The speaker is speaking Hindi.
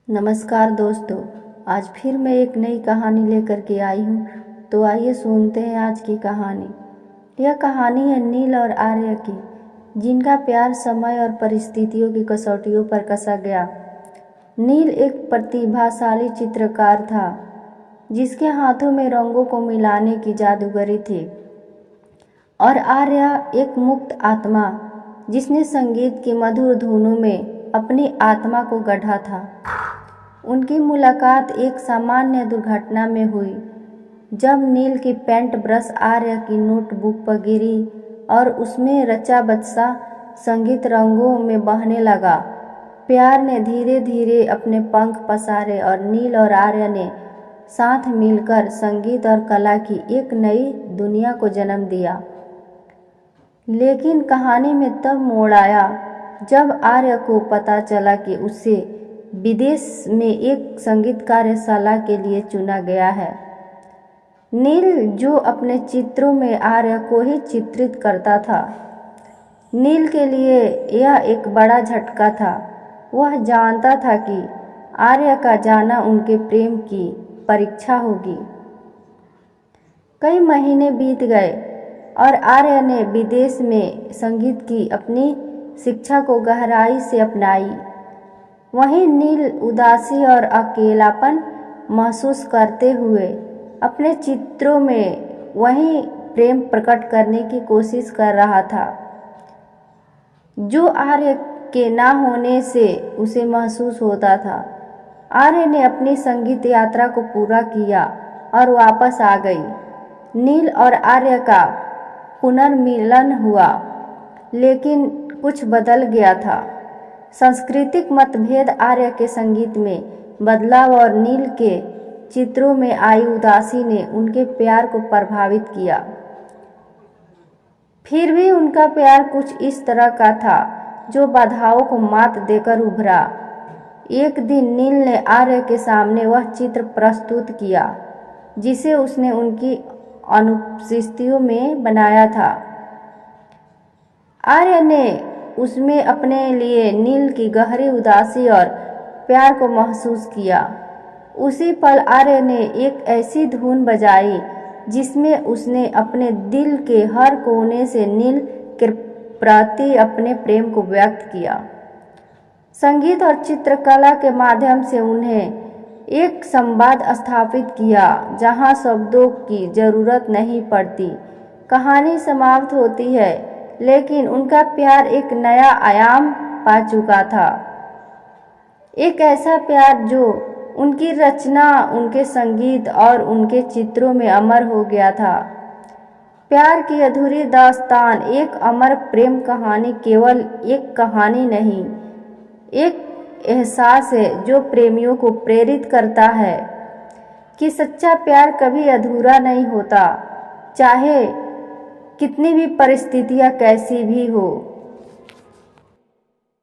नमस्कार दोस्तों। आज फिर मैं एक नई कहानी लेकर के आई हूँ। तो आइए सुनते हैं आज की कहानी। यह कहानी है नील और आर्य की, जिनका प्यार समय और परिस्थितियों की कसौटियों पर कसा गया। नील एक प्रतिभाशाली चित्रकार था, जिसके हाथों में रंगों को मिलाने की जादूगरी थी, और आर्य एक मुक्त आत्मा, जिसने संगीत की मधुर धुनों में अपनी आत्मा को गढ़ा था। उनकी मुलाकात एक सामान्य दुर्घटना में हुई, जब नील की पेंट ब्रश आर्य की नोटबुक पर गिरी और उसमें रचा बसा संगीत रंगों में बहने लगा। प्यार ने धीरे धीरे अपने पंख पसारे और नील और आर्य ने साथ मिलकर संगीत और कला की एक नई दुनिया को जन्म दिया। लेकिन कहानी में तब मोड़ आया जब आर्य को पता चला कि उसे विदेश में एक संगीत कार्यशाला के लिए चुना गया है। नील, जो अपने चित्रों में आर्य को ही चित्रित करता था, नील के लिए यह एक बड़ा झटका था। वह जानता था कि आर्य का जाना उनके प्रेम की परीक्षा होगी। कई महीने बीत गए और आर्य ने विदेश में संगीत की अपनी शिक्षा को गहराई से अपनाई। वहीं नील उदासी और अकेलापन महसूस करते हुए अपने चित्रों में वही प्रेम प्रकट करने की कोशिश कर रहा था, जो आर्य के ना होने से उसे महसूस होता था। आर्य ने अपनी संगीत यात्रा को पूरा किया और वापस आ गई। नील और आर्य का पुनर्मिलन हुआ, लेकिन कुछ बदल गया था। सांस्कृतिक मतभेद, आर्य के संगीत में बदलाव और नील के चित्रों में आई उदासी ने उनके प्यार को प्रभावित किया। फिर भी उनका प्यार कुछ इस तरह का था जो बाधाओं को मात देकर उभरा। एक दिन नील ने आर्य के सामने वह चित्र प्रस्तुत किया जिसे उसने उनकी अनुपस्थितियों में बनाया था। आर्य ने उसमें अपने लिए नील की गहरी उदासी और प्यार को महसूस किया। उसी पल आर्य ने एक ऐसी धुन बजाई जिसमें उसने अपने दिल के हर कोने से नील के प्रति अपने प्रेम को व्यक्त किया। संगीत और चित्रकला के माध्यम से उन्हें एक संवाद स्थापित किया जहां शब्दों की जरूरत नहीं पड़ती। कहानी समाप्त होती है, लेकिन उनका प्यार एक नया आयाम पा चुका था। एक ऐसा प्यार जो उनकी रचना, उनके संगीत और उनके चित्रों में अमर हो गया था। प्यार की अधूरी दास्तान, एक अमर प्रेम कहानी केवल एक कहानी नहीं, एक एहसास है जो प्रेमियों को प्रेरित करता है कि सच्चा प्यार कभी अधूरा नहीं होता, चाहे कितनी भी परिस्थितियां कैसी भी हो।